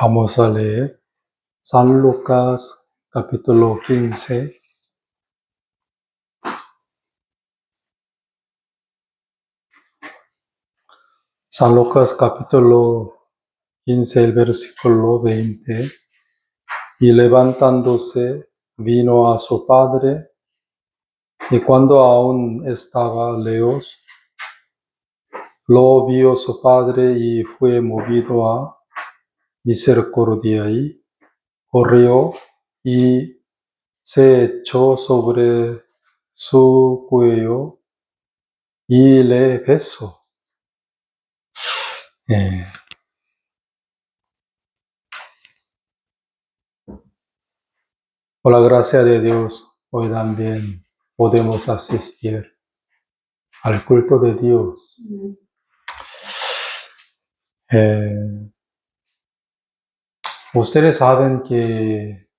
Vamos a leer San Lucas capítulo 15. San Lucas capítulo 15, el versículo 20. Y levantándose, vino a su padre, y cuando aún estaba lejos, lo vio su padre y fue movido a misericordia y corrió y se echó sobre su cuello y le besó. Por la gracia de Dios, hoy también podemos asistir al culto de Dios. Ustedes saben que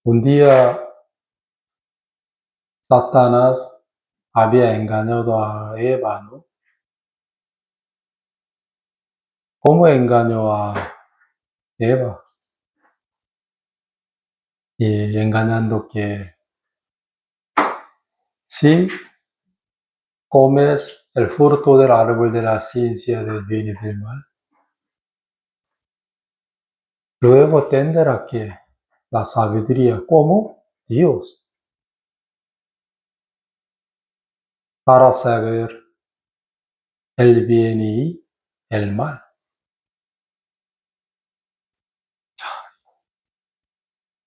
un día Satanás había engañado a Eva, ¿no? ¿Cómo engañó a Eva? Y engañando que si comes el fruto del árbol de la ciencia del bien y del mal, luego tendrá que la sabiduría como Dios para saber el bien y el mal.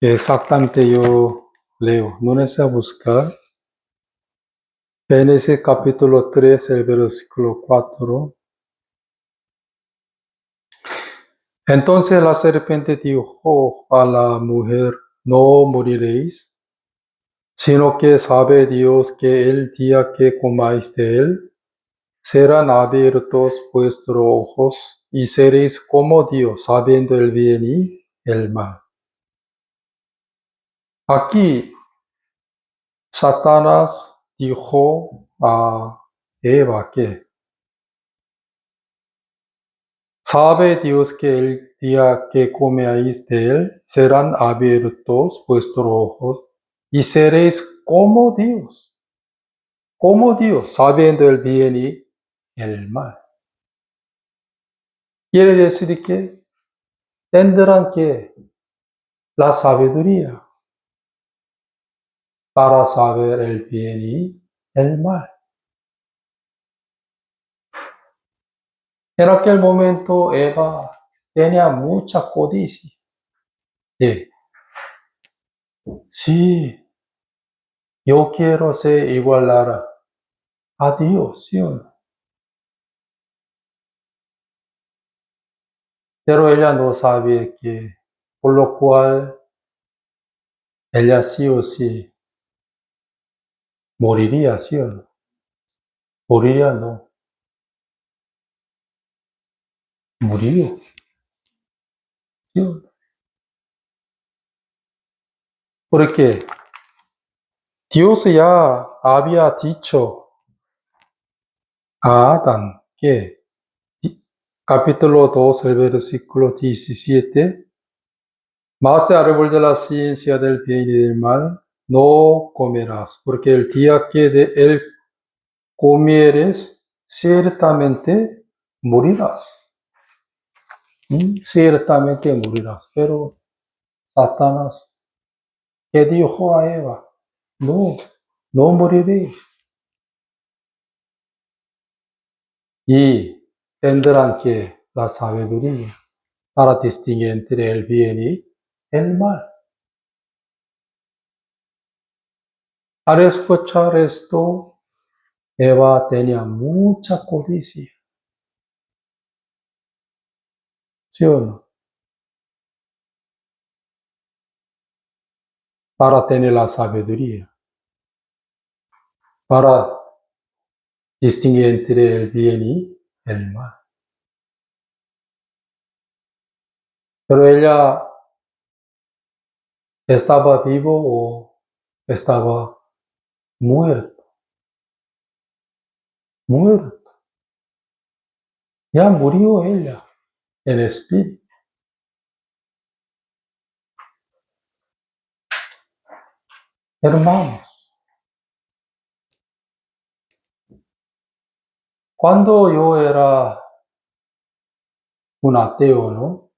Exactamente yo leo, no necesito buscar. Génesis capítulo 3, el versículo 4. Entonces la serpiente dijo a la mujer, no moriréis, sino que sabe Dios que el día que comáis de él, serán abiertos vuestros ojos y seréis como Dios, sabiendo el bien y el mal. Aquí Satanás dijo a Eva que sabe Dios que el día que comáis de él, serán abiertos vuestros ojos y seréis como Dios, sabiendo el bien y el mal. Quiere decir que tendrán que la sabiduría para saber el bien y el mal. En aquel momento Eva tenía mucha codicia. Sí, yo quiero ser igual a Dios, ¿sí o no? Pero ella no sabía que, por lo cual ella sí o sí moriría, ¿sí o no? Moriría, no, murió, ¿sí o no? Porque Dios ya había dicho a Adán que, capítulo 2, el versículo 17, más del árbol de la ciencia del bien y del mal no comerás, porque el día que de él comieres, ciertamente morirás. Ciertamente morirás. Pero Satanás, ¿qué dijo a Eva? No, no moriréis. Y tendrán que la sabiduría para distinguir entre el bien y el mal. Al escuchar esto, Eva tenía mucha codicia. ¿Sí o no? Para tener la sabiduría, para distinguir entre el bien y el mal. Pero ella estaba vivo o estaba muerto. Muerto. Ya murió ella en espíritu. Hermanos, cuando yo era un ateo, ¿no?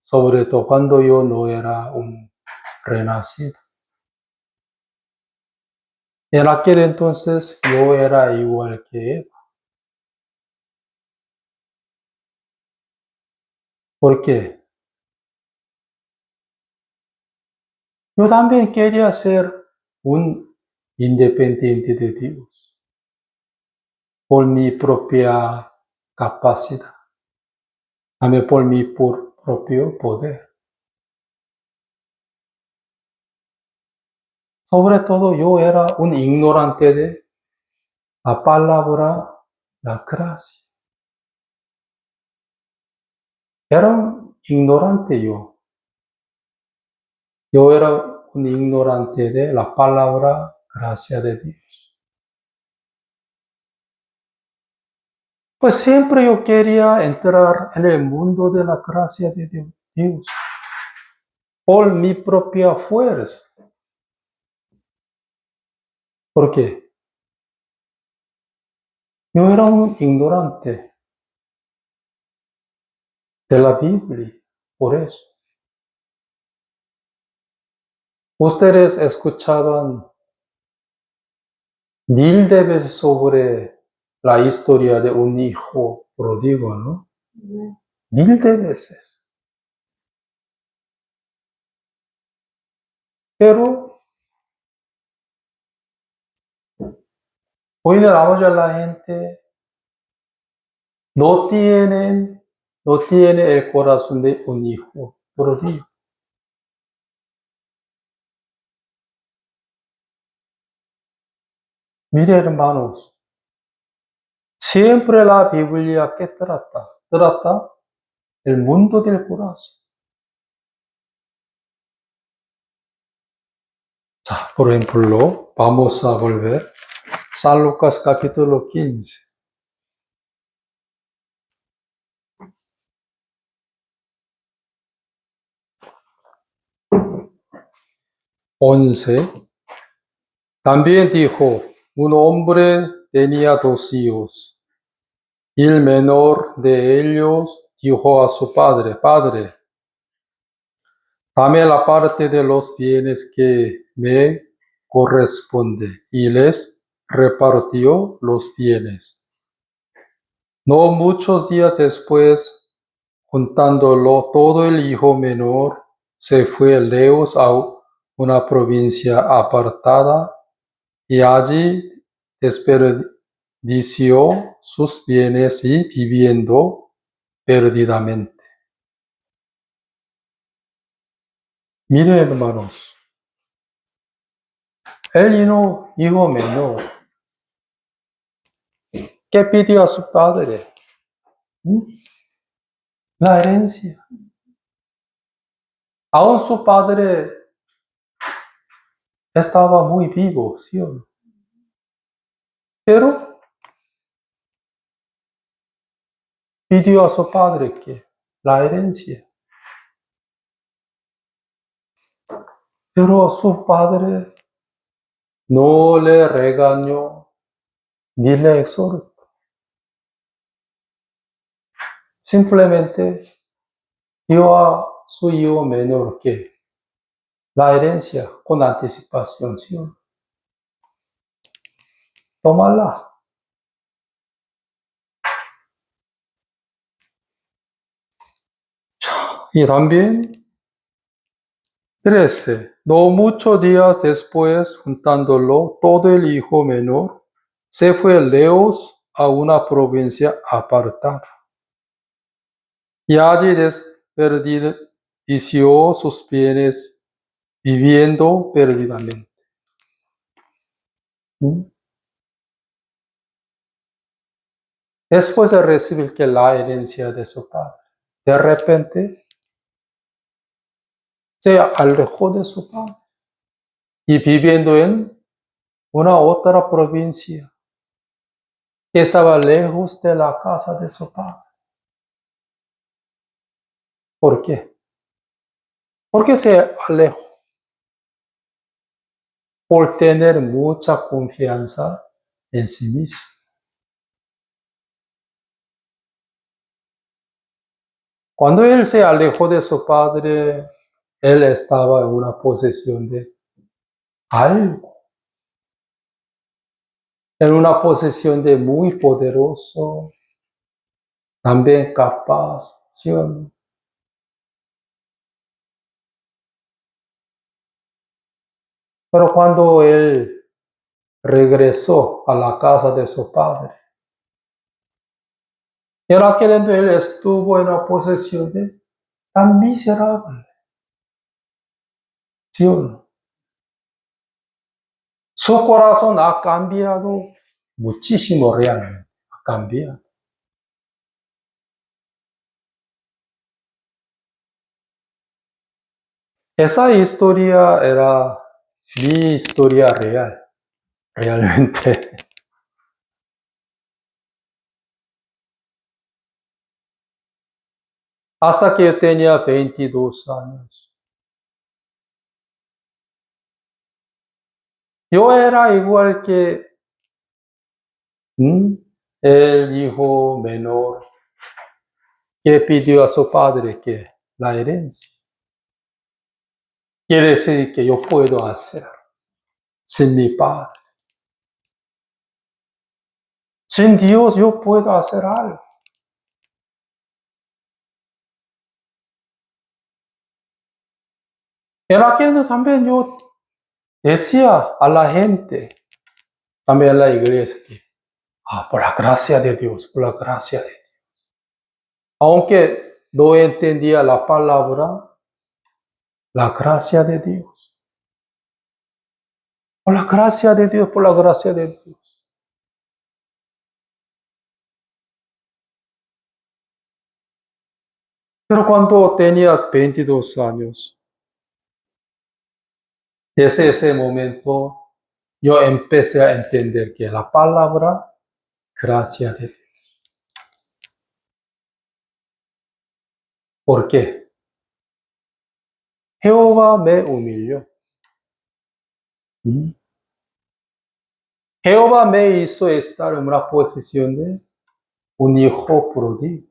Sobre todo cuando yo no era un renacido. En aquel entonces yo era igual que él. ¿Por qué? Yo también quería ser un independiente de Dios por mi propia capacidad, también por mi propio poder. Sobre todo yo era un ignorante de la palabra, la gracia. Era un ignorante yo. Yo era un ignorante de la palabra gracia de Dios. Pues siempre yo quería entrar en el mundo de la gracia de Dios por mi propia fuerza. ¿Por qué? Yo era un ignorante de la Biblia, por eso. Ustedes escuchaban 1000 veces sobre la historia de un hijo pródigo, ¿no? 1000 veces. Pero hoy en la mayoría de la gente no tiene el corazón de un hijo pródigo. Mire, hermanos, siempre la Biblia que trata el mundo del corazón. Por ejemplo, vamos a volver San Lucas capítulo 15. 11. También dijo, un hombre tenía 2 hijos. Y el menor de ellos dijo a su padre, Padre, dame la parte de los bienes que me corresponde. Y les repartió los bienes. No muchos días después, juntándolo todo, el hijo menor se fue lejos a una provincia apartada y allí desperdició sus bienes y viviendo perdidamente. Miren, hermanos, el hijo menor que pidió a su padre la herencia. Aún su padre estaba muy vivo, ¿sí o no? Pero pidió a su padre que la herencia. Pero su padre no le regañó ni le exhortó. Simplemente dio a su hijo menor que la herencia con anticipación, ¿sí o no? Tómala. Y también 13. No muchos días después, juntándolo todo, el hijo menor se fue lejos a una provincia apartada. Y allí desperdició sus bienes viviendo perdidamente. Después de recibir que la herencia de su padre, de repente se alejó de su padre y viviendo en una otra provincia que estaba lejos de la casa de su padre. ¿Por qué? Porque se alejó por tener mucha confianza en sí mismo. Cuando él se alejó de su padre, él estaba en una posición de algo, en una posición de muy poderoso, también capaz, ¿sí o no? Pero cuando él regresó a la casa de su padre, en aquel entonces él estuvo en una posición de tan miserable, ¿sí o no? Su corazón ha cambiado muchísimo realmente, ha cambiado. Esa historia era mi historia real, realmente. Hasta que yo tenía 22 años. Yo era igual que el hijo menor que pidió a su padre que la herencia. Quiere decir que yo puedo hacer sin mi padre. Sin Dios yo puedo hacer algo. En aquel también yo decía a la gente, también a la iglesia, que, por la gracia de Dios, por la gracia de Dios. Aunque no entendía la palabra, la gracia de Dios. Por la gracia de Dios, por la gracia de Dios. Pero cuando tenía 22 años, desde ese momento, yo empecé a entender que la palabra, gracia de Dios. ¿Por qué? Jehová me humilló. Jehová me hizo estar en una posición de un hijo pródigo.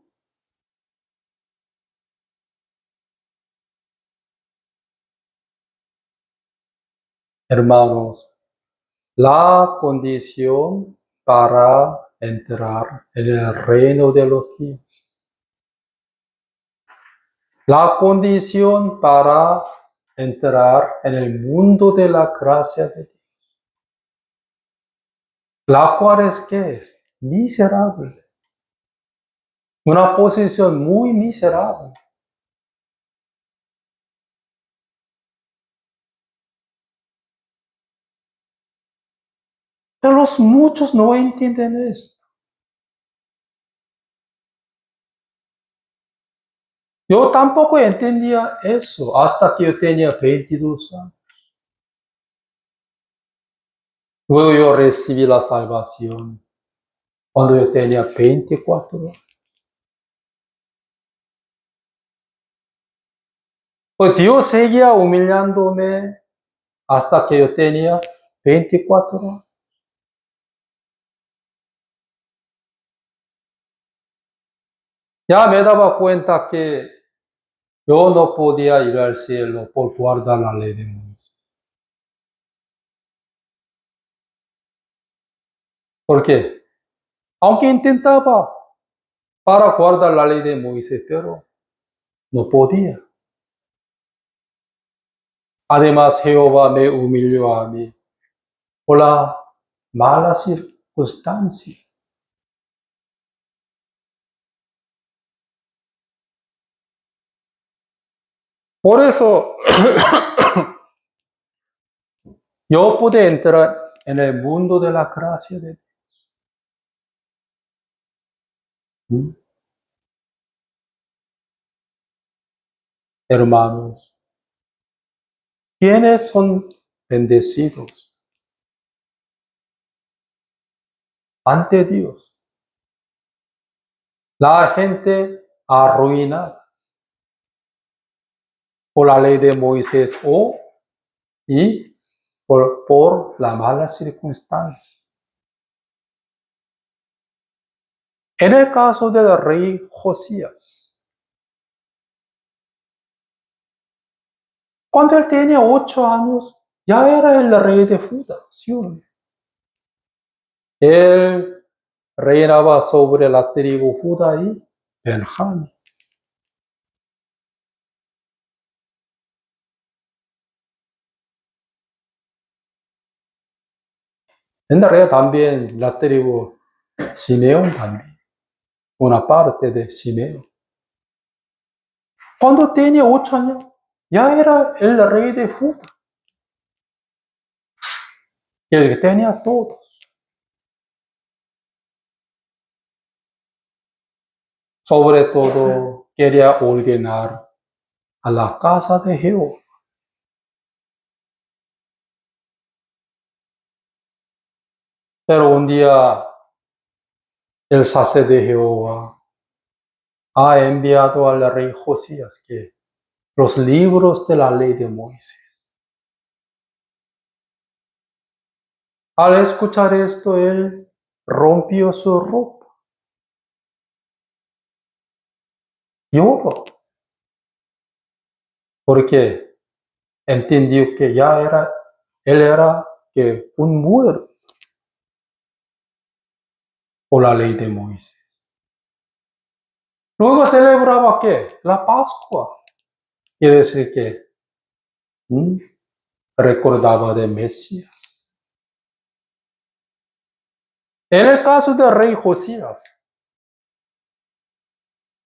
Hermanos, la condición para entrar en el reino de los cielos. La condición para entrar en el mundo de la gracia de Dios. La cual es que es miserable. Una posición muy miserable. Pero los muchos no entienden esto. Yo tampoco entendía eso hasta que yo tenía 22 años. Luego yo recibí la salvación cuando yo tenía 24 años. Pues Dios seguía humillándome hasta que yo tenía 24 años. Ya me daba cuenta que yo no podía ir al cielo por guardar la ley de Moisés. ¿Por qué? Aunque intentaba para guardar la ley de Moisés, pero no podía. Además, Jehová me humilló a mí por la mala circunstancia. Por eso yo pude entrar en el mundo de la gracia de Dios. Hermanos, ¿quiénes son bendecidos ante Dios? La gente arruinada, por la ley de Moisés y por la mala circunstancia. En el caso del rey Josías, cuando él tenía 8 años, ya era el rey de Judá, ¿sí o no? Él reinaba sobre la tribu Judá y Benjamín. En realidad también la tribu Simeón también, una parte de Simeón. Cuando tenía 8 años, ya era el rey de Judá. Y el que tenía todo. Sobre todo, quería ordenar a la casa de Jehová. Pero un día el sacerdote de Jehová ha enviado al rey Josías que los libros de la ley de Moisés. Al escuchar esto, él rompió su ropa. Lloró. Porque entendió que él era que un muerto por la ley de Moisés. Luego celebraba ¿qué? La Pascua. Quiere decir que recordaba de Mesías. En el caso del rey Josías,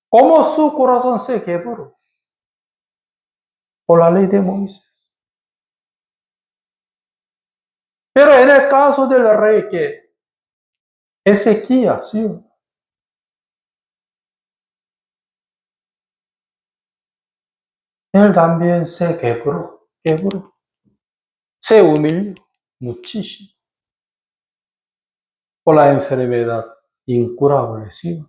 ¿cómo su corazón se quebró? Por la ley de Moisés. Pero en el caso del rey que Ezequías, ¿sí? Él también se quebró, se humilló muchísimo por la enfermedad incurable, ¿sí?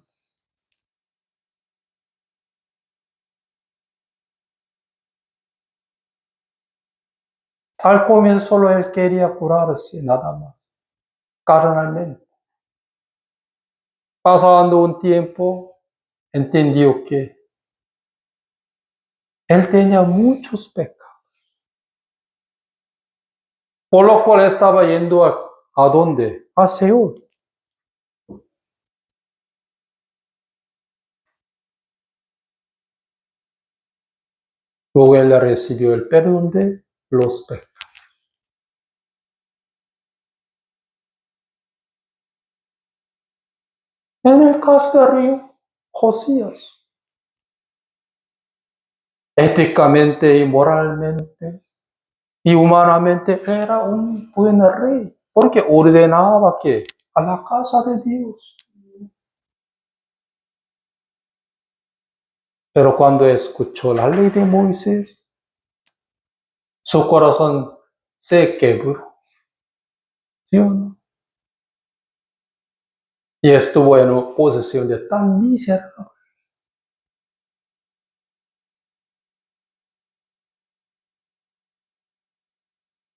Al comienzo solo él quería curarse, nada más, carnalmente. Pasando un tiempo, entendió que él tenía muchos pecados, por lo cual estaba yendo ¿a dónde? A Seúl. Luego él recibió el perdón de los pecados. En el caso del rey Josías, éticamente y moralmente y humanamente era un buen rey, porque ordenaba que a la casa de Dios. Pero cuando escuchó la ley de Moisés, su corazón se quebró, ¿sí o no? Y estuvo en una posición de tan miserable.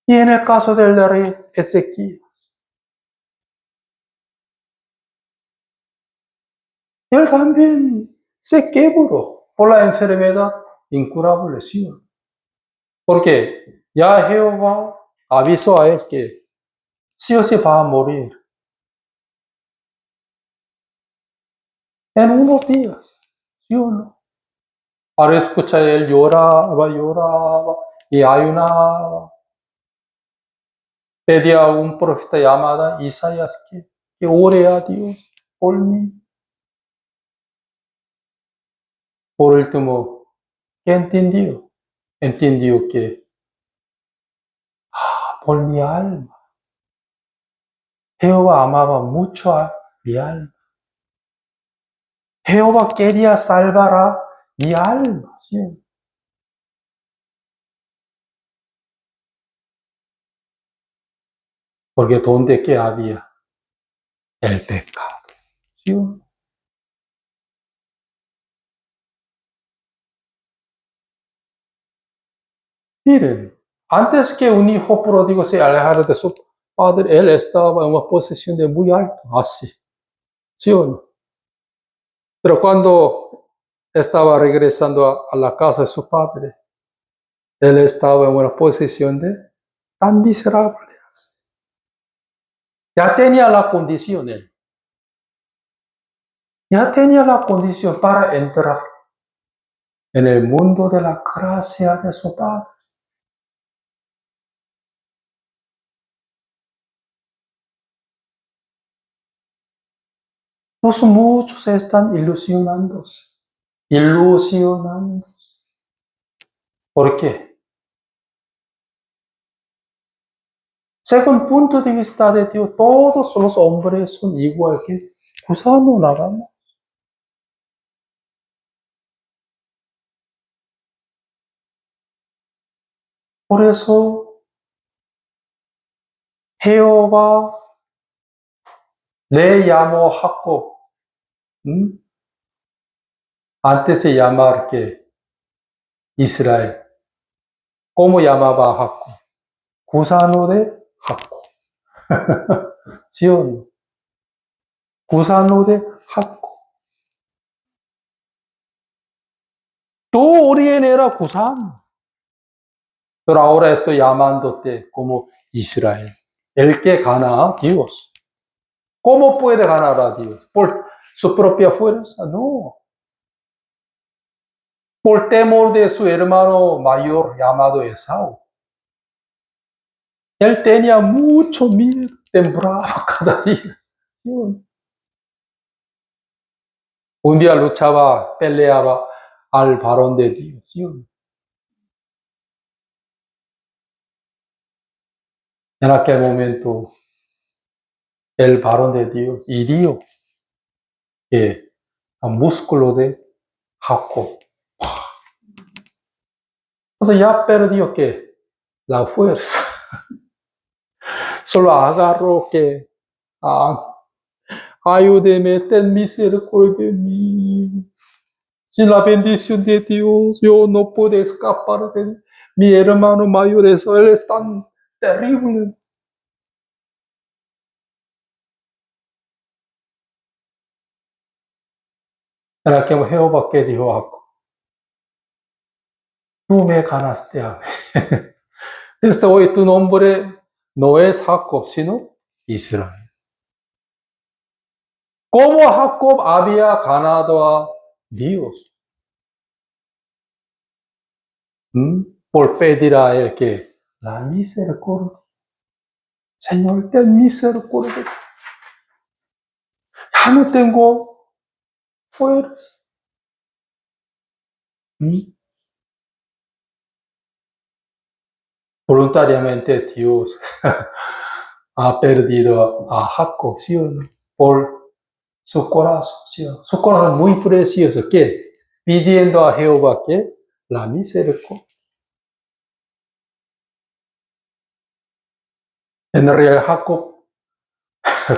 Y en el caso del rey Ezequiel, él también se quebró por la enfermedad incurable, ¿sí o no? Porque ya Jehová avisó a él que sí o sí va a morir en unos días, ¿sí o no? Al escuchar él lloraba y ayunaba. Pedía a un profeta llamado Isaías que ore a Dios por mí. Por último, ¿qué entendió? Entendió que por mi alma, Jehová amaba mucho a mi alma. Jehová quería salvar a mi alma, ¿sí? Porque donde que había el pecado, ¿sí? Miren, antes que un hijo pródigo se alejara de su padre, él estaba en una posición de muy alto, así, ¿sí o no? Pero cuando estaba regresando a la casa de su padre, él estaba en una posición de tan miserable. Ya tenía la condición él. Ya tenía la condición para entrar en el mundo de la gracia de su padre. Pues muchos están ilusionándose. Ilusionándose. ¿Por qué? Según el punto de vista de Dios, todos los hombres son igual que gusano nada más. Por eso Jehová le llamó Jacob. Antes se llamaba que Israel. ¿Cómo llamaba a Jacob? Gusano de Jacob. ¿Sí o no? Gusano de Jacob. Tu origen era gusano. Pero ahora estoy llamándote como Israel. El que gana a Dios. ¿Cómo puede ganar a Dios? ¿Por su propia fuerza? No. Por temor de su hermano mayor llamado Esaú. Él tenía mucho miedo, temblaba cada día. ¿Sí? Un día luchaba, peleaba al varón de Dios. ¿Sí? En aquel momento, el varón de Dios hirió el músculo de Jacob. Entonces ya perdió que la fuerza. Solo agarró que ayúdeme, ten misericordia de mí. Sin la bendición de Dios, yo no puedo escapar de mi hermano mayor. Eso, él es tan terrible. En aquel Jehová que dijo a Jacob, tú me ganaste a mí. Desde hoy tu nombre no es Jacob, sino Israel. Como Jacob había ganado a Dios. Por pedir a él que la misericordia. Señor, ten misericordia. Ya no tengo fuerza. Voluntariamente Dios ha perdido a Jacob, ¿sí o no? Por su corazón, ¿sí o no? Su corazón muy precioso, que pidiendo a Jehová que la misericordia. En realidad Jacob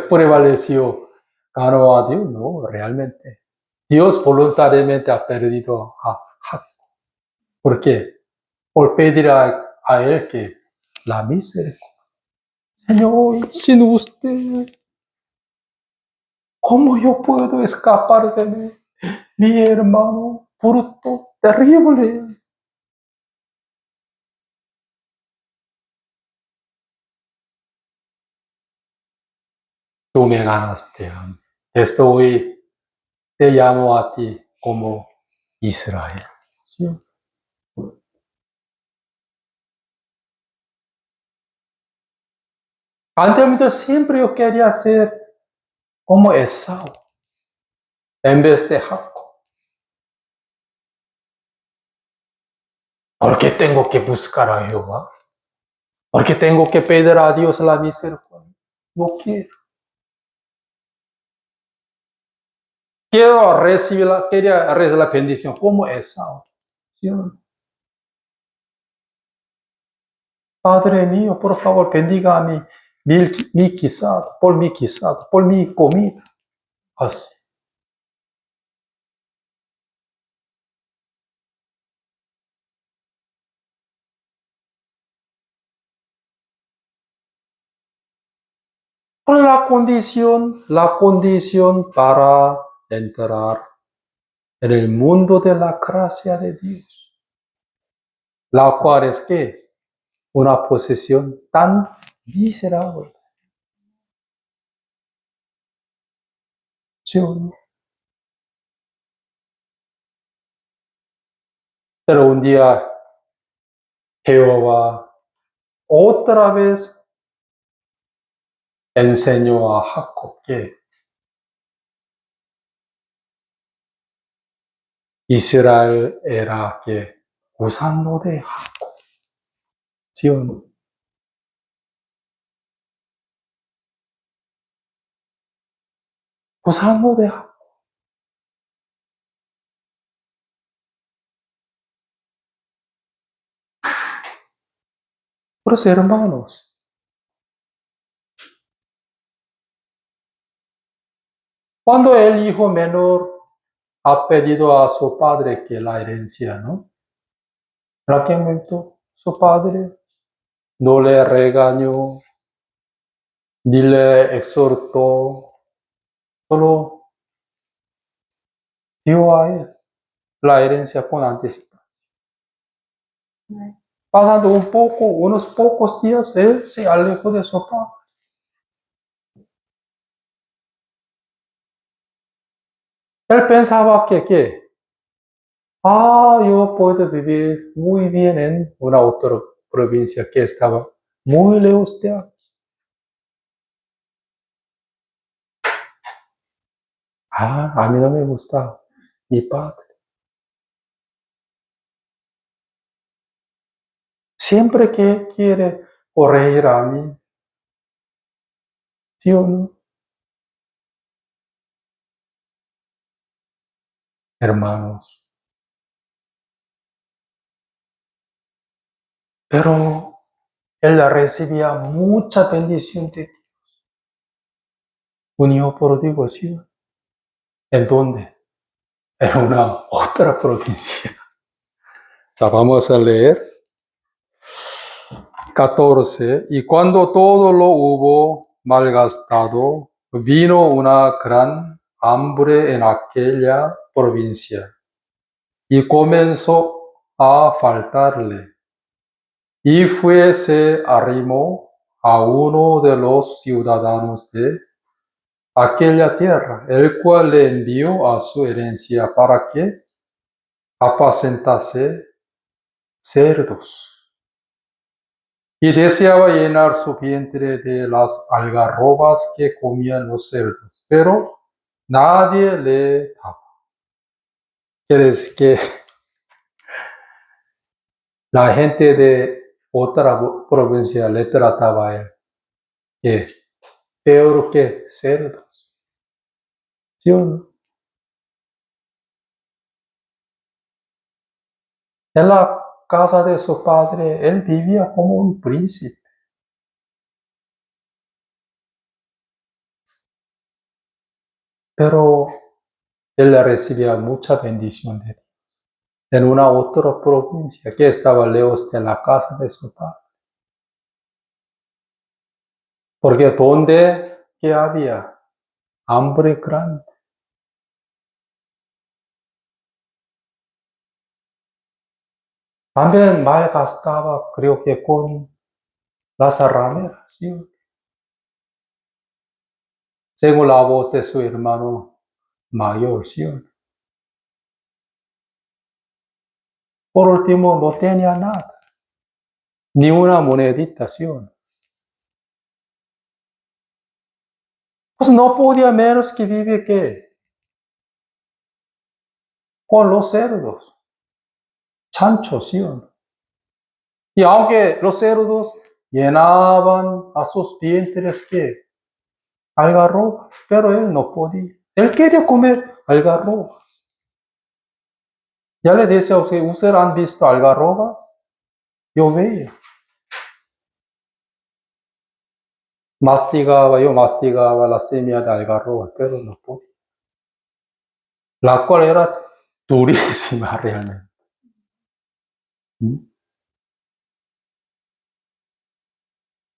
prevaleció, ganó a Dios, no, realmente. Dios voluntariamente ha perdido a Jacob. ¿Por qué? Por pedir a él que la misericordia. Señor, sin usted, ¿cómo yo puedo escapar de mi hermano bruto, terrible? Tú me ganaste a mí. Estoy, te llamo a ti como Israel. ¿Sí? Antes siempre yo quería ser como Esaú, en vez de Jacob. ¿Por qué tengo que buscar a Jehová? ¿Por qué tengo que pedir a Dios la misericordia? No quiero. Quería recibir la bendición como Esaú. ¿Sí? Padre mío, por favor, bendiga a mi guisado, por mi comida. Así. Pues la condición para entrar en el mundo de la gracia de Dios, la cual es que es una posesión tan miserable. ¿Sí o no? Pero un día Jehová otra vez enseñó a Jacob que Israel era que gusano de Jacob. ¿Sí o no? Gusano de Jacob. Pues hermanos, cuando el hijo menor ha pedido a su padre que la herencia, ¿no? En aquel momento su padre no le regañó, ni le exhortó, solo dio a él la herencia con anticipación. Pasando unos pocos días, él se alejó de su padre. Él pensaba que yo puedo vivir muy bien en una otra provincia que estaba muy lejos de aquí. A mí no me gusta mi padre. Siempre que quiere corregir a mí, ¿sí o no? Hermanos. Pero él recibía mucha bendición de un hijo pródigo, ¿sí? ¿En dónde? En una otra provincia. Vamos a leer 14. Y cuando todo lo hubo malgastado, vino una gran hambre en aquella provincia y comenzó a faltarle. Y se arrimó a uno de los ciudadanos de aquella tierra, el cual le envió a su herencia para que apacentase cerdos. Y deseaba llenar su vientre de las algarrobas que comían los cerdos, pero nadie le daba. Quiere decir que la gente de otra provincia le trataba a él que peor que cerdos. ¿Sí o no? En la casa de su padre, él vivía como un príncipe. Pero él recibía mucha bendición de Dios en una otra provincia que estaba lejos de la casa de su padre. Porque donde que había hambre grande, también malgastaba, creo que con las rameras, ¿sí? Según la voz de su hermano mayor, ¿sí? Por último, no tenía nada, ni una monedita, ¿sí? Pues no podía menos que vivir ¿qué? Con los cerdos, chanchos, ¿sí? Y aunque los cerdos llenaban a sus vientres ¿qué? Algarrobas, pero él no podía. Él quería comer algarrobas. Ya le decía a usted, ¿ustedes han visto algarrobas? Yo veía. Yo mastigaba la semilla de algarroba, pero no podía. La cual era durísima realmente.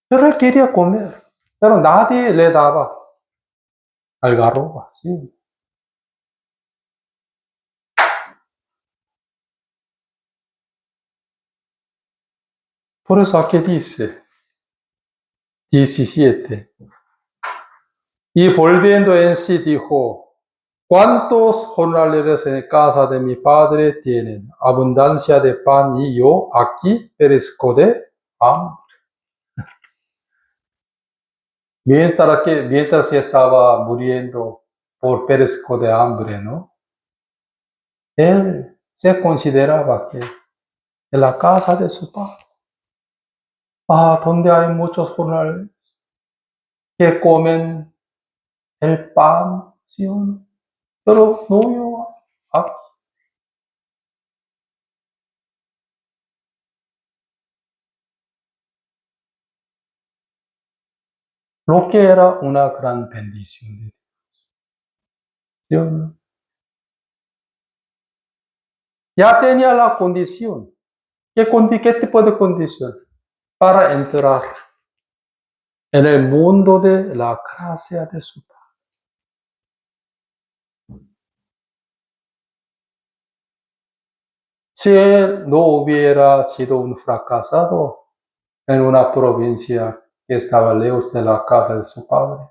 Pero él quería comer. pero nadie le daba algarroba, ¿sí? Por eso aquí dice, 17. Y volviendo en sí dijo, ¿cuántos jornaleros en casa de mi padre tienen abundancia de pan y yo aquí perezco de hambre? Mientras estaba muriendo por perezco de hambre, ¿no? Él se consideraba que en la casa de su padre, donde hay muchos jornaleros que comen el pan, ¿sí o no? Pero no yo, aquí. Lo que era una gran bendición de Dios, ¿no? Ya tenía la condición. ¿Qué tipo de condición? Para entrar en el mundo de la gracia de su Padre. Si él no hubiera sido un fracasado en una provincia que estaba lejos de la casa de su padre,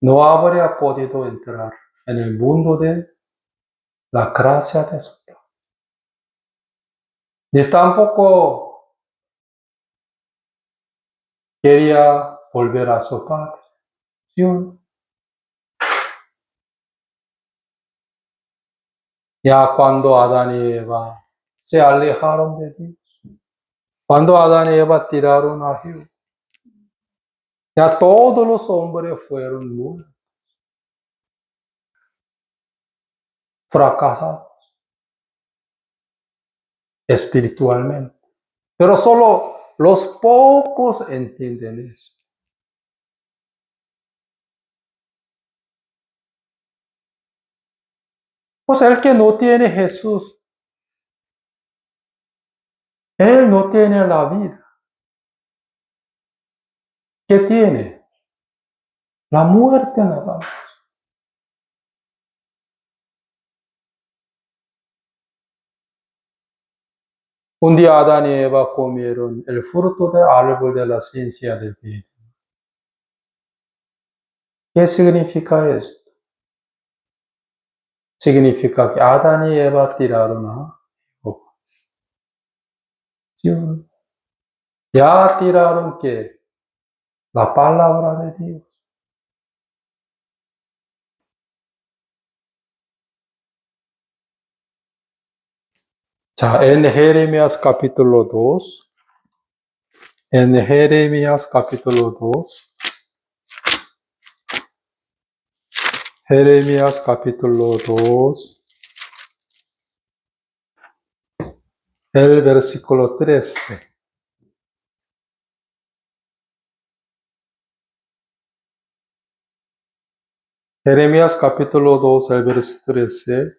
no habría podido entrar en el mundo de la gracia de su Padre. Ni tampoco quería volver a su padre. ¿Sí o no? Ya cuando Adán y Eva se alejaron de Dios, cuando Adán y Eva tiraron a Jehová, ya todos los hombres fueron muy fracasados espiritualmente. Pero solo los pocos entienden eso. Pues el que no tiene Jesús, él no tiene la vida. ¿Qué tiene? La muerte nada más. Un día Adán y Eva comieron el fruto del árbol de la ciencia del bien. ¿Qué significa esto? Significa que Adán y Eva tiraron a Jehová. ¿Sí? Ya tiraron que la palabra de Dios. 자, en Jeremías capítulo 2, en Jeremías capítulo 2, Jeremías capítulo 2, el versículo 13. Jeremías capítulo 2, el versículo 13.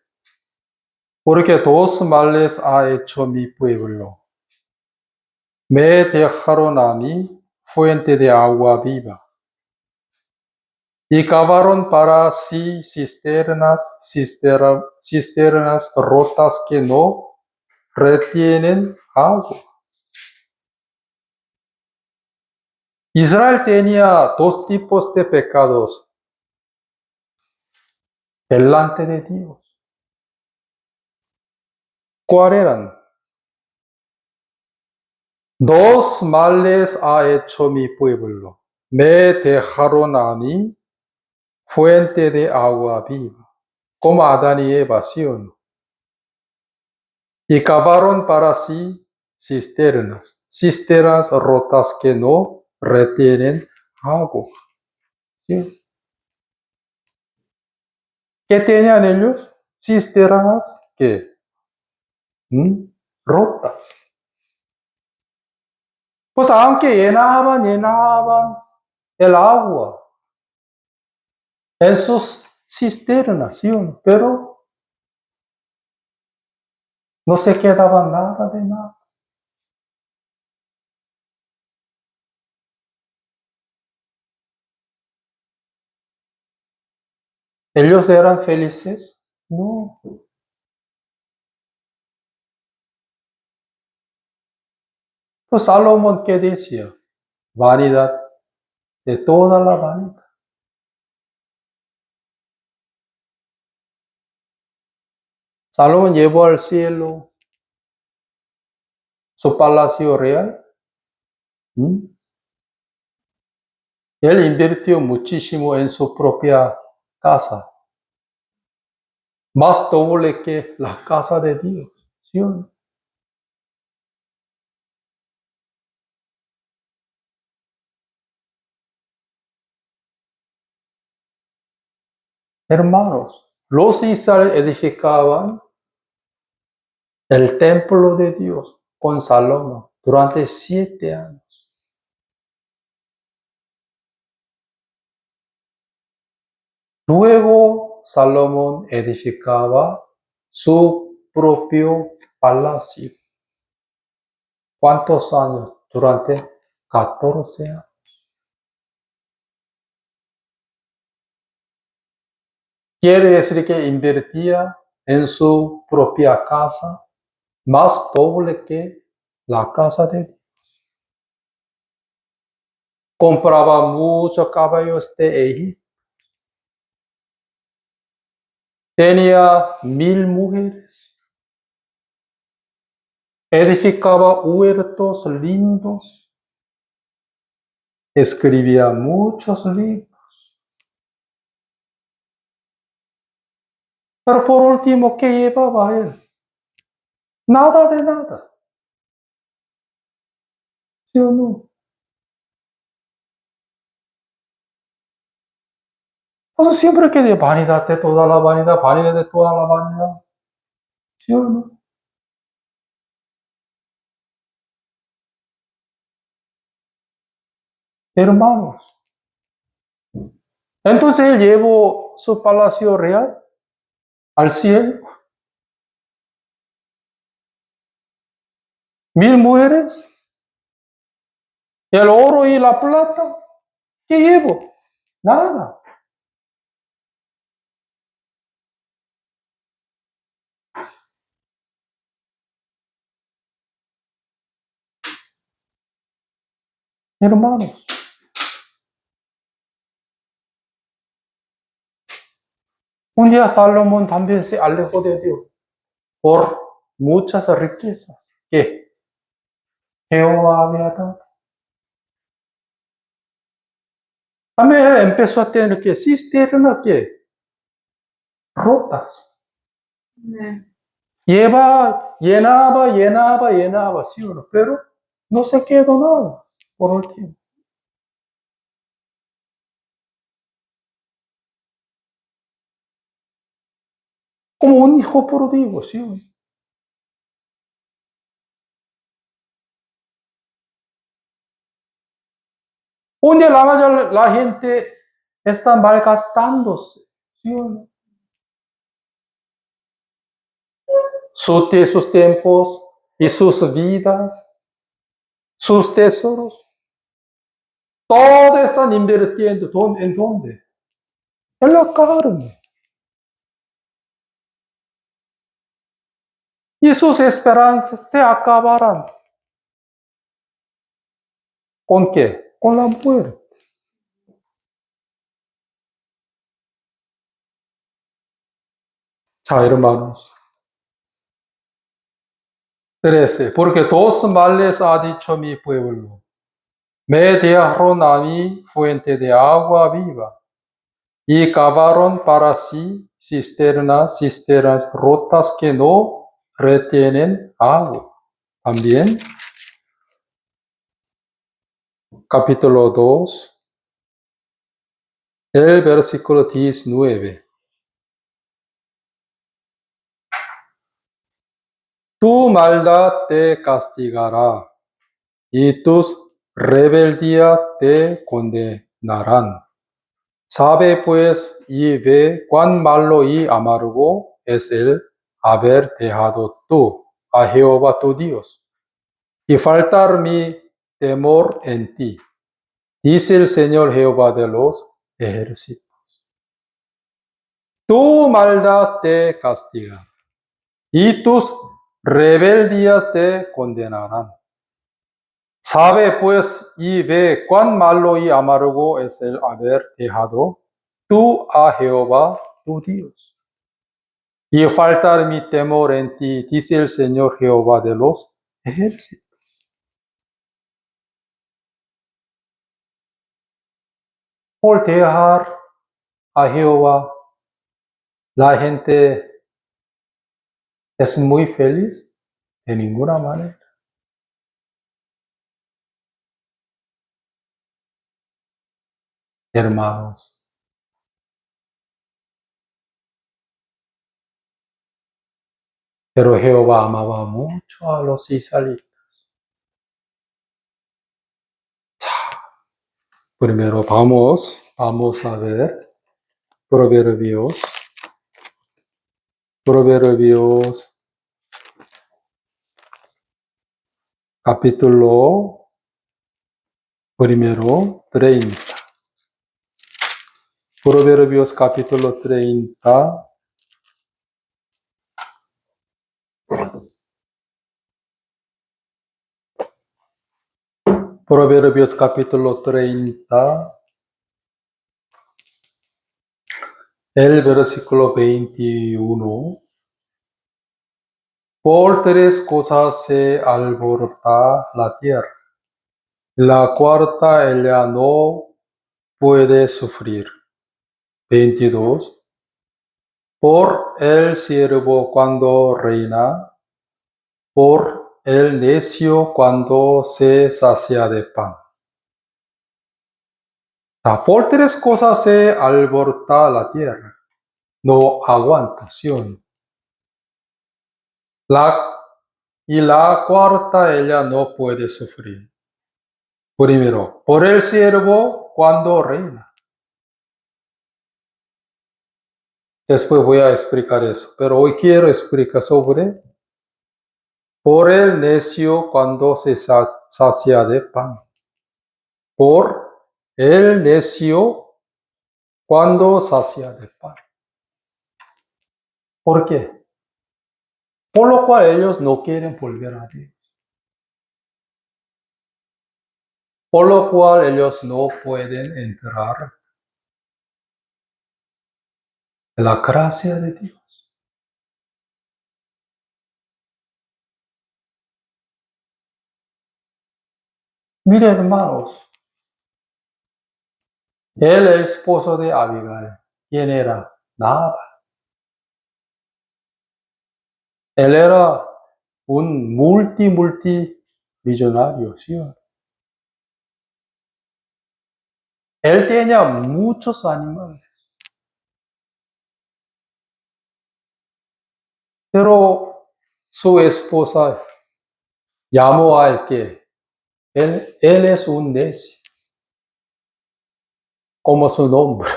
Porque dos males ha hecho mi pueblo. Me dejaron a mí fuente de agua viva. Y cavaron para sí cisternas rotas que no retienen agua. Israel tenía dos tipos de pecados delante de Dios. ¿Cuáles eran? Dos males ha hecho mi pueblo. Me dejaron a mí fuente de agua viva, como Adán y Eva, ¿sí o no? Y cavaron para sí cisternas rotas que no retienen agua. ¿Sí? ¿Qué tenían ellos? Cisternas que rotas. Pues aunque llenaban el agua en sus cisternas, ¿sí o no? Pero no se quedaba nada de nada. ¿Ellos eran felices? No. Pues Salomón, ¿qué decía? Vanidad de toda la vanidad. Salomón llevó al cielo su palacio real. Él invirtió muchísimo en su propia casa, más doble que la casa de Dios. ¿Sí o no? Hermanos, los israelíes edificaban el templo de Dios con Salomón durante 7 años. Luego Salomón edificaba su propio palacio. ¿Cuántos años? Durante 14 años. Quiere decir que invertía en su propia casa más doble que la casa de Dios. Compraba muchos caballos de Egipto. Tenía 1000 mujeres. Edificaba huertos lindos. Escribía muchos libros. Pero por último, ¿qué llevaba él? Nada de nada. ¿Sí o no? Entonces siempre que de vanidad de toda la vanidad, vanidad de toda la vanidad. ¿Sí o no? Hermanos. Entonces él llevó su palacio real al cielo. 1000 mujeres. El oro y la plata. ¿Qué llevo? Nada. Hermanos. Un día Salomón también se alejó de Dios por muchas riquezas que Jehová había dado. También él empezó a tener que cisternas que rotas. Llenaba, ¿sí o no? Pero no se quedó nada por último. Como un hijo pródigo, ¿sí o no? Un día la gente está malgastándose, ¿sí o no? Sus tiempos y sus vidas, sus tesoros, todo están invirtiendo. ¿En dónde? En la carne. Y sus esperanzas se acabarán. ¿Con qué? Con la muerte. 자, hermanos. 13. Porque 2 males ha dicho mi pueblo. Me dejaron a mí fuente de agua viva y cavaron para sí cisternas rotas que no retienen agua. También, capítulo 2, el versículo 19. Tu maldad te castigará y tus rebeldías te condenarán. Sabe pues y ve cuán malo y amargo es el haber dejado tú a Jehová tu Dios y faltar mi temor en ti, dice el Señor Jehová de los ejércitos. tu maldad te castiga y tus rebeldías te condenarán. Sabe pues y ve cuán malo y amargo es el haber dejado tú a Jehová tu Dios. Y faltar mi temor en ti, dice el Señor Jehová de los ejércitos. Por dejar a Jehová, la gente es muy feliz, de ninguna manera. Hermanos, pero Jehová amaba mucho a los israelitas. Primero vamos a ver Proverbios capítulo primero 30. Proverbios capítulo 30. Proverbios capítulo 30, el versículo 21. Por tres cosas se alborota la tierra. La cuarta ella no puede sufrir. 22. Por el siervo cuando reina, por el necio cuando se sacia de pan. Por tres cosas se alborota la tierra. No aguanta, ¿sí o no? Y la cuarta ella no puede sufrir. Primero, por el siervo cuando reina. Después voy a explicar eso, pero hoy quiero explicar sobre por el necio cuando se sacia de pan. Por el necio cuando sacia de pan. ¿Por qué? Por lo cual ellos no quieren volver a Dios. Por lo cual ellos no pueden entrar en la gracia de Dios. Miren, hermanos, el esposo de Abigail, ¿quién era? Nabal. Él era un multimillonario, ¿sí? Él tenía muchos animales, pero su esposa llamó a él que él es un necio, como su nombre.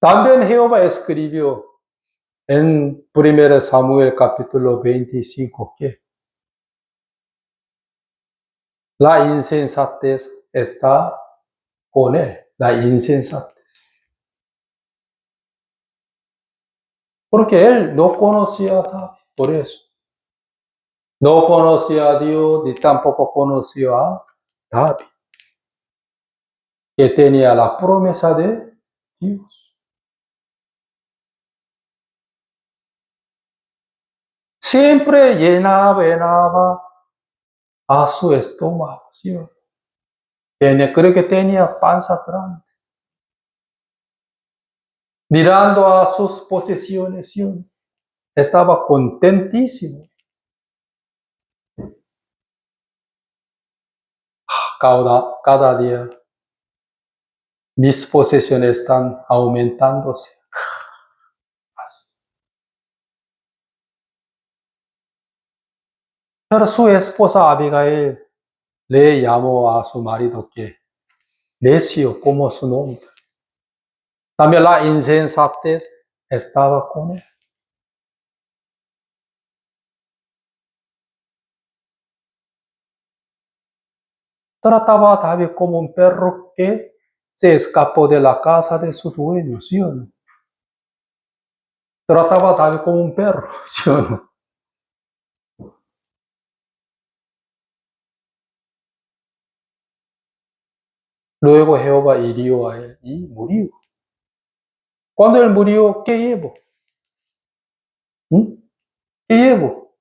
También Jehová escribió en 1 Samuel capítulo 25 que la insensatez está con él, la insensatez. Porque él no conocía a David, por eso. No conocía a Dios ni tampoco conoció a David, que tenía la promesa de Dios. Siempre llenaba a su estómago, ¿sí? Creo que tenía panza grande. Mirando a sus posesiones, ¿sí? Estaba contentísimo. Cada día mis posesiones están aumentándose. Pero su esposa Abigail le llamó a su marido que necio como su nombre. También la insensatez estaba con él. Trataba a David como un perro que se escapó de la casa de su dueño, ¿sí o no? Trataba a David como un perro, ¿sí o no? Luego Jehová hirió a él y murió. Cuando él murió, ¿qué llevó? ¿Mm? ¿Qué llevó?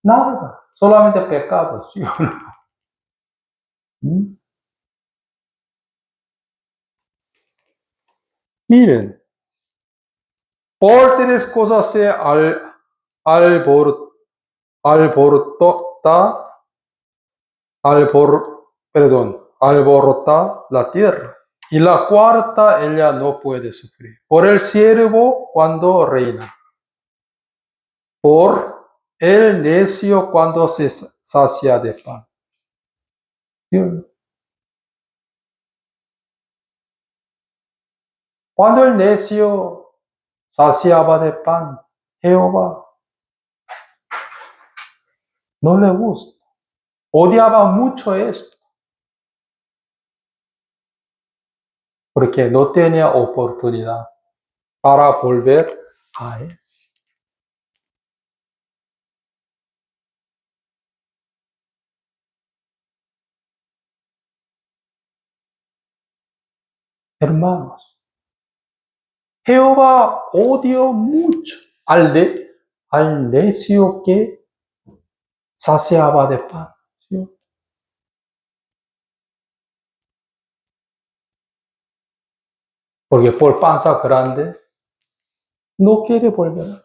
Nada, solamente pecado, ¿sí o no? ¿Mm? Miren, por tres cosas se albor- alborota, alborota la tierra. Y la cuarta, ella no puede sufrir. Por el siervo cuando reina. Por el necio cuando se sacia de pan. ¿Sí o no? Cuando el necio saciaba de pan, Jehová no le gusta. Odiaba mucho esto, porque no tenía oportunidad para volver a él. Hermanos, Jehová odió mucho al necio que saciaba de pan. ¿Sí? Porque por panza grande no quiere volver.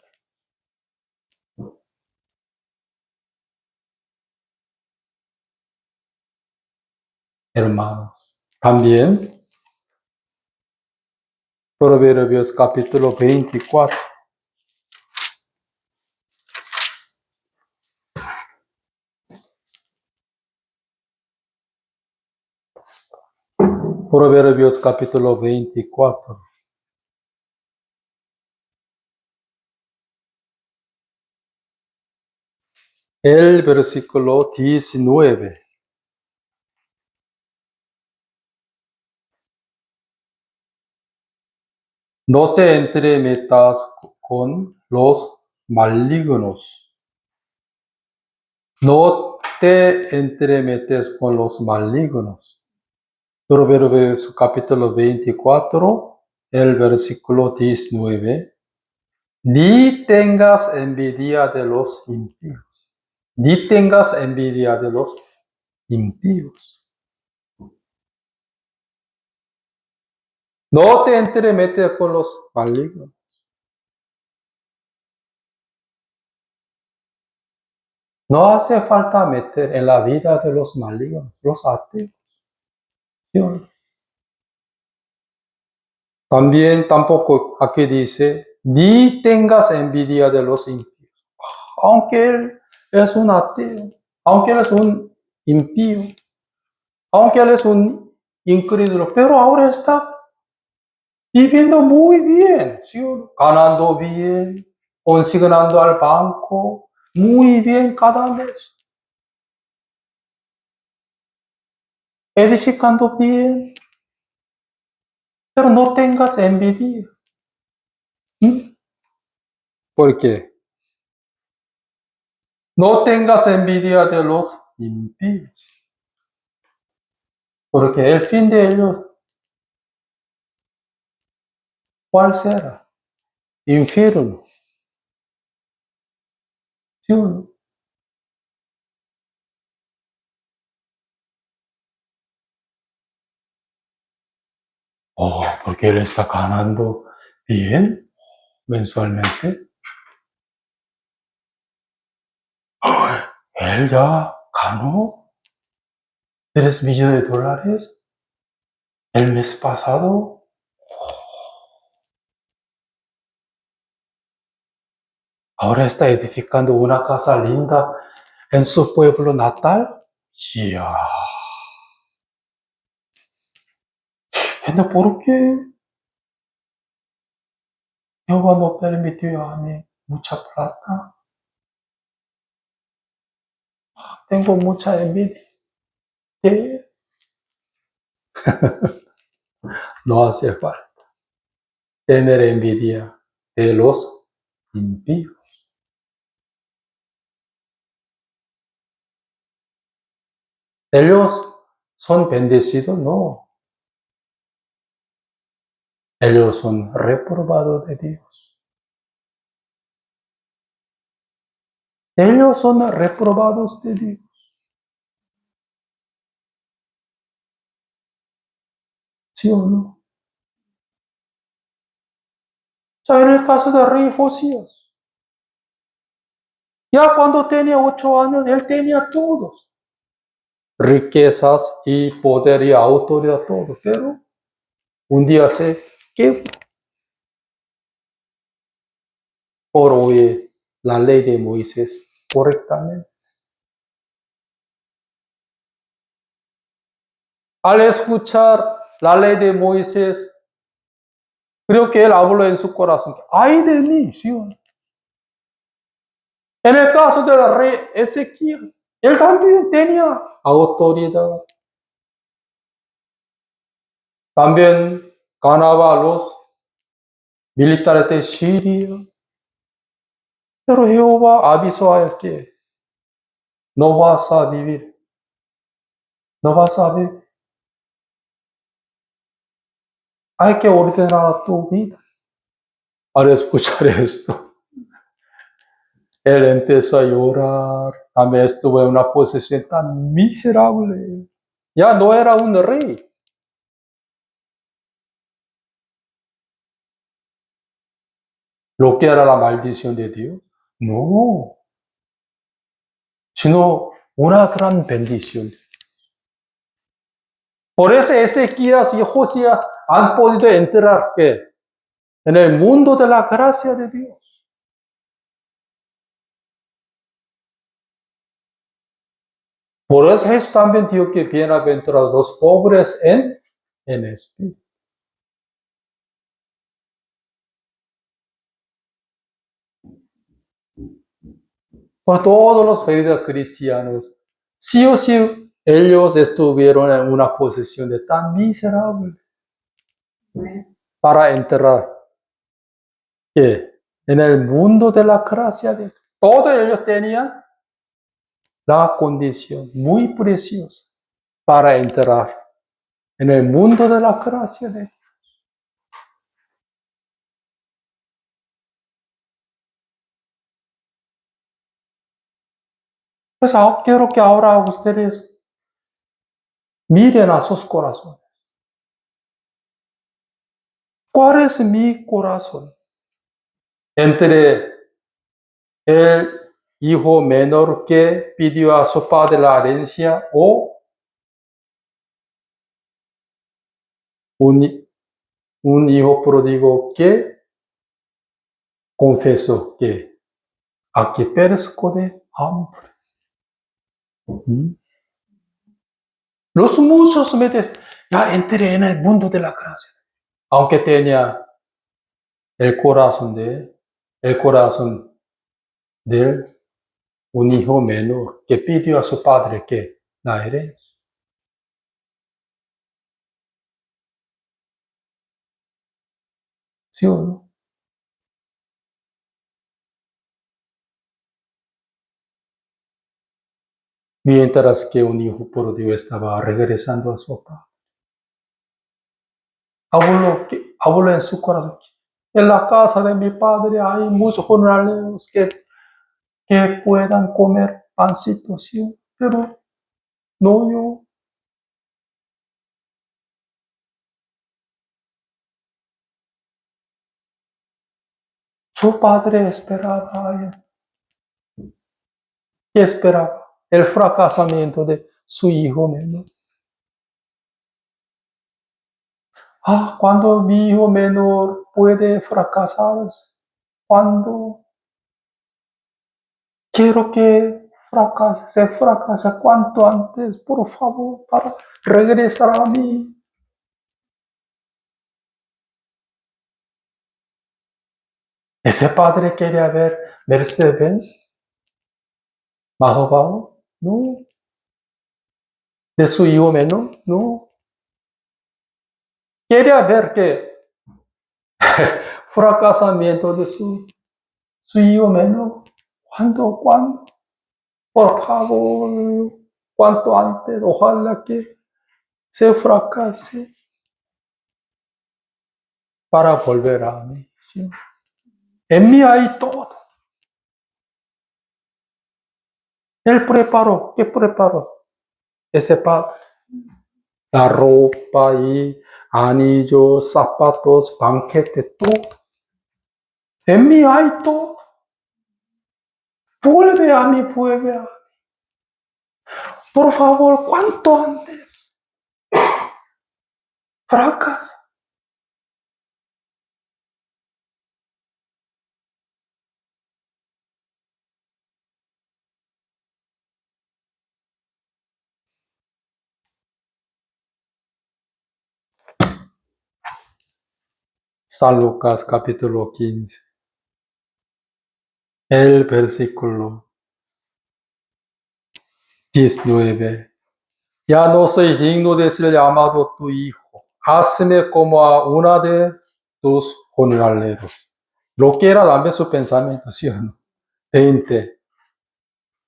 Hermanos, también Proverbios capítulo 24. Proverbios capítulo 24. El versículo 19. No te entremetas con los malignos. No te entremetes con los malignos. Proverbios capítulo 24, el versículo 19. Ni tengas envidia de los impíos. Ni tengas envidia de los impíos. No te entremetes con los malignos. No hace falta meter en la vida de los malignos, los ateos. ¿Sí o no? También tampoco aquí dice, ni tengas envidia de los impíos. Aunque él es un ateo, aunque él es un impío, aunque él es un incrédulo, pero ahora está viviendo muy bien, ¿sí? Ganando bien, consignando al banco, muy bien cada mes, edificando bien, pero no tengas envidia. ¿Sí? ¿Por qué? No tengas envidia de los impíos, porque el fin de ellos, ¿cuál será? Infierno. ¿Sí o no? Oh, porque él está ganando bien mensualmente. Él ya ganó 3 millones de dólares el mes pasado. Ahora está edificando una casa linda en su pueblo natal. Ya. ¿Por qué Jehová no permitió a mí mucha plata? Tengo mucha envidia. ¿Qué? No hace falta tener envidia de los impíos. ¿Ellos son bendecidos? No. Ellos son reprobados de Dios. Ellos son reprobados de Dios. ¿Sí o no? Ya en el caso del rey Josías, ya cuando tenía 8 años, él tenía todos. Riquezas y poder y autoridad, todo. Pero un día se quebró por oír la ley de Moisés correctamente. Al escuchar la ley de Moisés, creo que él habló en su corazón, ¡ay de mí! ¿Sí? En el caso del rey Ezequiel, él también tenía autoridad. También ganaba a los militares de Siria. Pero Jehová avisó a él que no vas a vivir, no vas a vivir. Hay que ordenar tu vida. Al escuchar esto, él empezó a llorar. También estuvo en una posición tan miserable. Ya no era un rey. Lo que era la maldición de Dios. No, sino una gran bendición. Por eso Ezequías y Josías han podido entrar en el mundo de la gracia de Dios. Por eso Jesús también dijo que bienaventurados los pobres en espíritu. Por todos los fieles cristianos, sí o sí, ellos estuvieron en una posición de tan miserable para entrar en el mundo de la gracia de Dios. Todos ellos tenían la condición muy preciosa para entrar en el mundo de la gracia de Dios. Pues quiero que ahora ustedes miren a sus corazones. ¿Cuál es mi corazón? Entre el hijo menor que pidió a su padre la herencia o un hijo pródigo que confesó que aquí perezco de hambre. Los muchos me dicen, ya entré en el mundo de la gracia. Aunque tenía el corazón de un hijo menor que pidió a su padre que la herencia. ¿Sí o no? Mientras que un hijo pródigo estaba regresando a su padre. Habló en su corazón. En la casa de mi padre hay muchos jornaleros que puedan comer pancitos, ¿sí? Pero no yo. Su padre esperaba a él. ¿Qué esperaba? El fracasamiento de su hijo menor. Cuando mi hijo menor puede fracasar, cuando quiero que se fracase cuanto antes, por favor, para regresar a mí. Ese padre quería ver Mercedes-Benz, Mahobaho, no. De su hijo menor, no. quería ver que fracasamiento de su hijo menor. ¿Cuándo? Por favor, cuanto antes, ojalá que se fracase para volver a mí. ¿Sí? En mí hay todo. Él preparó. ¿Qué preparó? Ese padre. La ropa y anillos, zapatos, banquete, todo. En mí hay todo. Vuelve a mí, vuelve a mí. Por favor, cuanto antes. Fracasa. San Lucas capítulo 15. El versículo 19. Ya no soy digno de ser llamado tu hijo. Hazme como a una de tus jornaleros. Lo que era también su pensamiento, ¿sí o no? 20.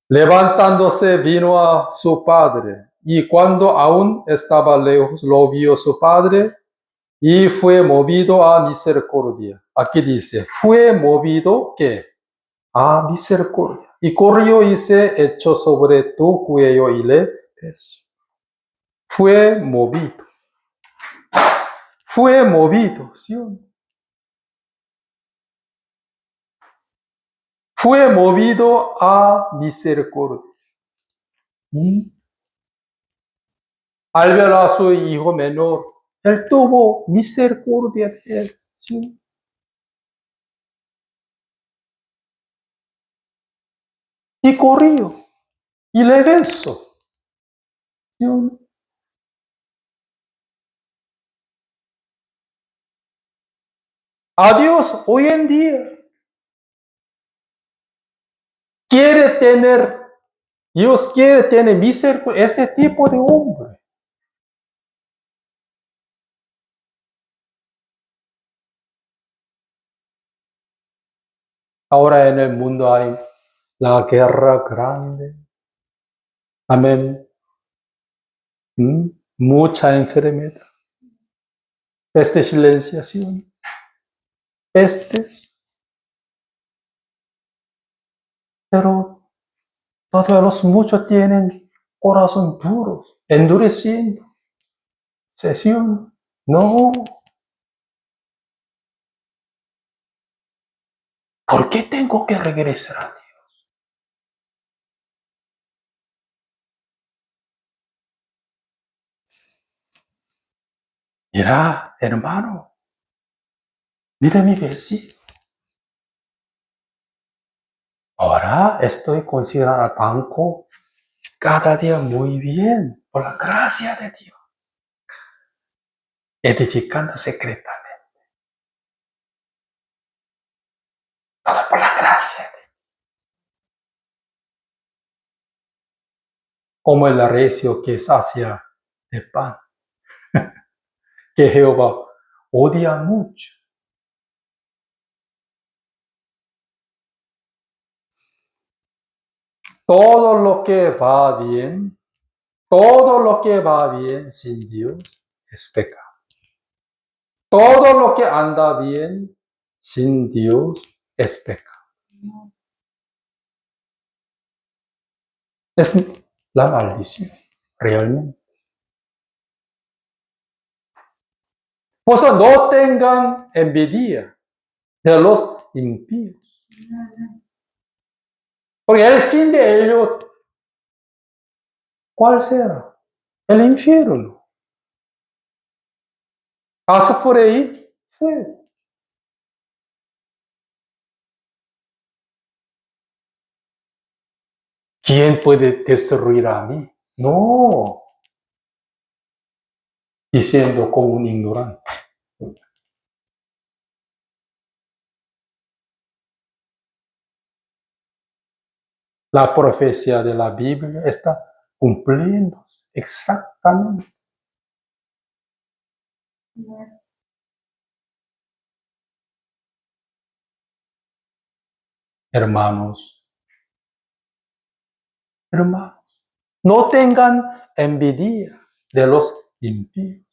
Levantándose vino a su padre, y cuando aún estaba lejos, lo vio su padre, y fue movido a misericordia. Aquí dice, fue movido, ¿qué? A misericordia. Y corrió y se echó sobre tu cuello y le besó. Fue movido. Fue movido, ¿sí o no? Fue movido a misericordia. Al ver a su hijo menor, él tuvo misericordia de él. ¿Sí? Y corrió y le besó. ¿Sí? A Dios hoy en día quiere tener, Dios quiere tener misericordia, este tipo de hombre. Ahora en el mundo hay la guerra grande. Amén. Mucha enfermedad. Peste, silenciación. Pestes. Pero todos los muchos tienen corazón duros, endureciendo. Sesión. No. ¿Por qué tengo que regresar a Dios? Mira, hermano, mira mi vecino. Ahora estoy considerando al banco cada día muy bien, por la gracia de Dios, edificando secretamente, todo por la gracia de Dios. Como el recio que sacia de pan, que Jehová odia mucho. Todo lo que va bien, todo lo que va bien sin Dios es pecado. Todo lo que anda bien sin Dios es pecado. Es la maldición, realmente. Por eso no tengan envidia de los impíos. Porque el fin de ellos, ¿cuál será? El infierno. Azufre y fuego. ¿Quién puede destruir a mí? No, diciendo como un ignorante. La profecía de la Biblia está cumpliéndose exactamente. Hermanos, hermanos, no tengan envidia de los impíos,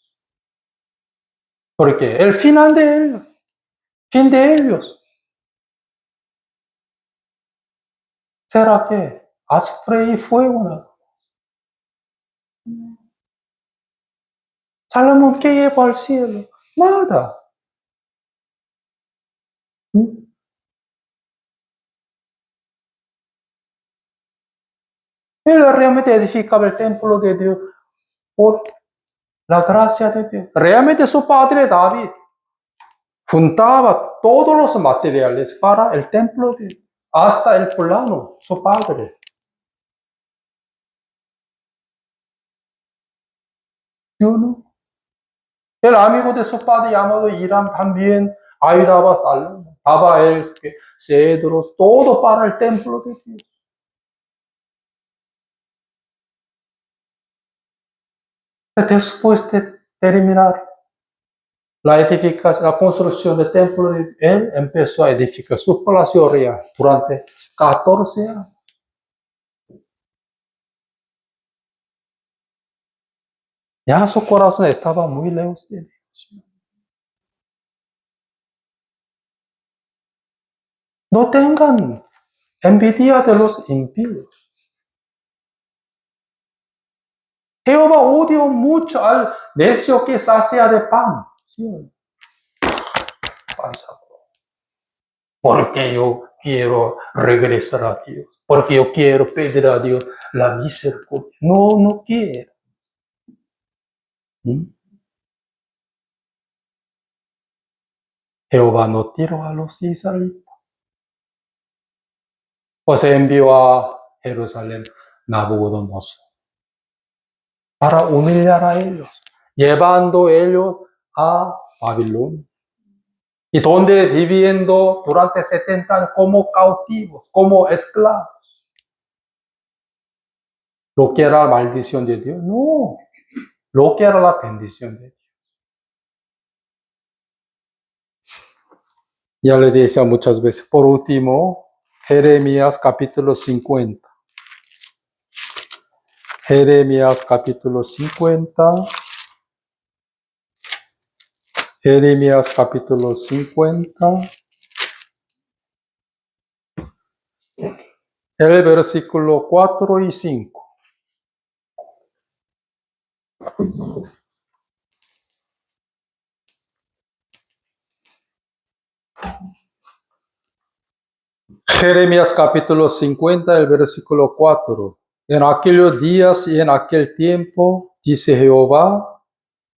porque el final de ellos, fin de ellos, será que azufre y fuego, ¿no? Salomón, ¿qué lleva al cielo? Nada. Él realmente edificaba el templo de Dios por la gracia de Dios. Realmente su padre David juntaba todos los materiales para el templo de Dios, hasta el plano, su padre. ¿Sí o no? El amigo de su padre llamado Hiram también ayudaba a Salomón, daba él cedros, todo para el templo de Dios. Después de terminar la edificación, la construcción del templo, él empezó a edificar su palacio real durante 14 años. Ya su corazón estaba muy lejos de Dios. No tengan envidia de los impíos. Jehová odia mucho al necio que sacia de pan. ¿Sí? Porque yo quiero regresar a Dios. Porque yo quiero pedir a Dios la misericordia. No, no quiero. Jehová no tiró a los israelitas. Pues envió a Jerusalén Nabucodonosor para humillar a ellos, llevando ellos a Babilonia. Y donde viviendo durante 70 años como cautivos, como esclavos. Lo que era la maldición de Dios, no, lo que era la bendición de Dios. Ya le decía muchas veces. Por último, Jeremías capítulo 50. Jeremías capítulo 50. Jeremías capítulo 50. El versículo 4 y 5. Jeremías capítulo 50, el versículo 4. En aquellos días y en aquel tiempo, dice Jehová,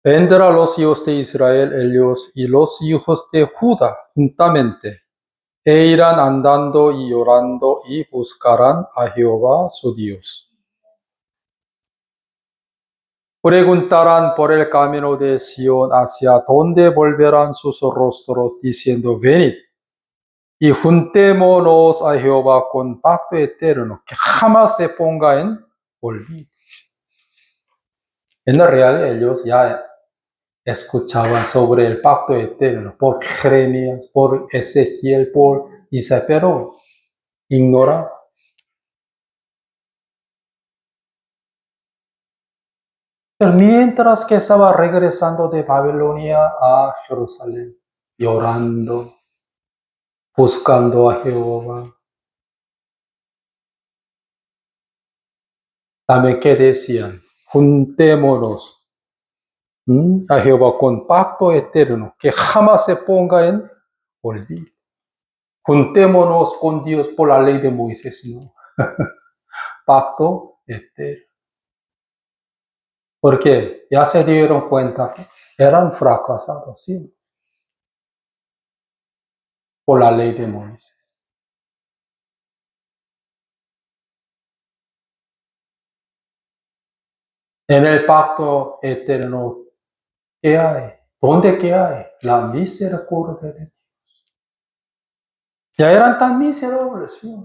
vendrán los hijos de Israel, ellos y los hijos de Judá juntamente, e irán andando y llorando y buscarán a Jehová su Dios. Preguntarán por el camino de Sión hacia dónde volverán sus rostros, diciendo, venid. Y juntémonos a Jehová con pacto eterno, que jamás se ponga en olvido. En la realidad ellos ya escuchaban sobre el pacto eterno por Jeremías, por Ezequiel, por Isaías, pero ignoraban. Pero mientras que estaba regresando de Babilonia a Jerusalén, llorando, buscando a Jehová, también que decían, juntémonos a Jehová con pacto eterno, que jamás se ponga en olvido. Juntémonos con Dios por la ley de Moisés, ¿no? Pacto eterno. Porque ya se dieron cuenta que eran fracasados, ¿sí? Por la ley de Moisés. En el pacto eterno, ¿qué hay? ¿Dónde qué hay? La misericordia de Dios. Ya eran tan miserables, ¿sí?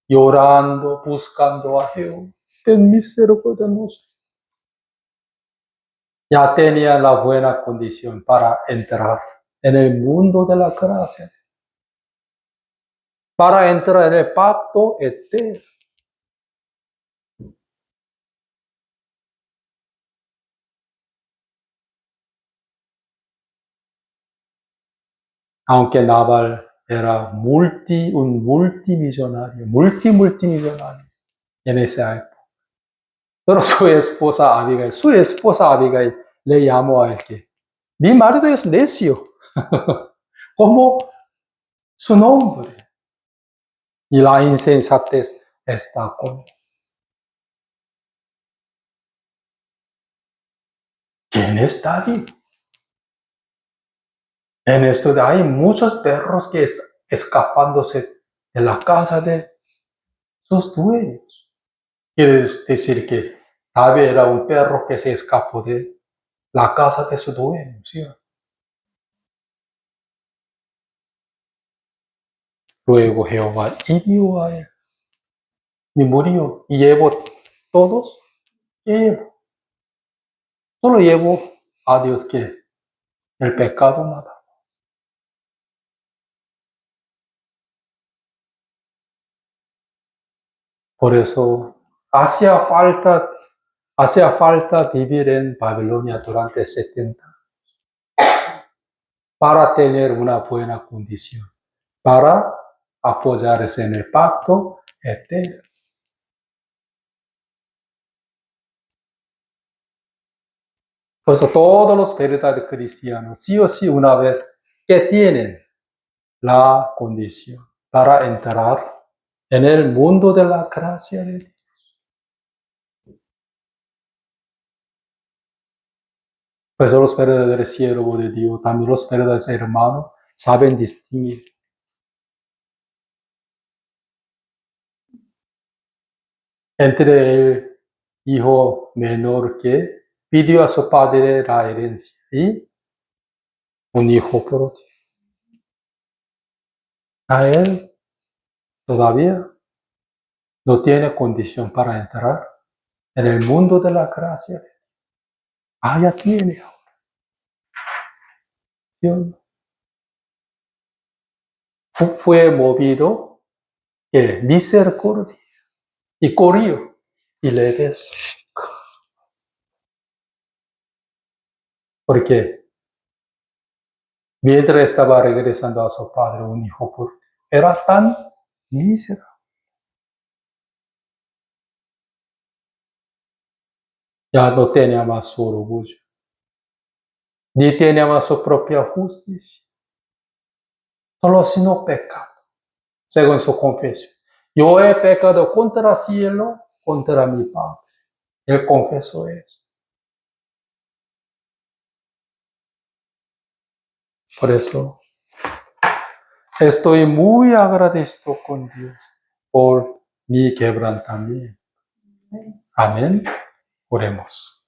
Llorando, buscando a Jehová. Ten misericordia de nosotros. ya tenía la buena condición para entrar en el mundo de la gracia, para entrar en el pacto eterno. Aunque Nabal era un multimillonario, multimillonario en esa época. Pero su esposa Abigail le llamó a él que, mi marido es necio, como su nombre. Y la insensatez está con él. ¿Quién es David? En esto hay muchos perros que están escapándose de la casa de sus dueños. Quiere decir que David era un perro que se escapó de la casa de su dueño, ¿sí? Luego Jehová hirió a él y murió. Y llevó todos, solo llevó a Dios que el pecado nada. Por eso hacía falta vivir en Babilonia durante 70 para tener una buena condición, para apoyarse en el pacto eterno. Por eso todos los verdaderos cristianos, sí o sí, una vez que tienen la condición para entrar en el mundo de la gracia de Dios. Pues los verdaderos siervos de Dios, también los verdaderos hermanos, saben distinguir entre el hijo menor que pidió a su padre la herencia y un hijo pródigo. A él todavía no tiene condición para entrar en el mundo de la gracia. Ya tiene ahora. Fue movido que misericordia y corrió y le besó. Porque mientras estaba regresando a su padre, un hijo por era tan miserable. Ya no tenía más su orgullo, ni tenía más su propia justicia, solo sino pecado, según su confesión. Yo he pecado contra el cielo, contra mi Padre. Él confesó eso. Por eso estoy muy agradecido con Dios por mi quebrantamiento. Amén. Oremos.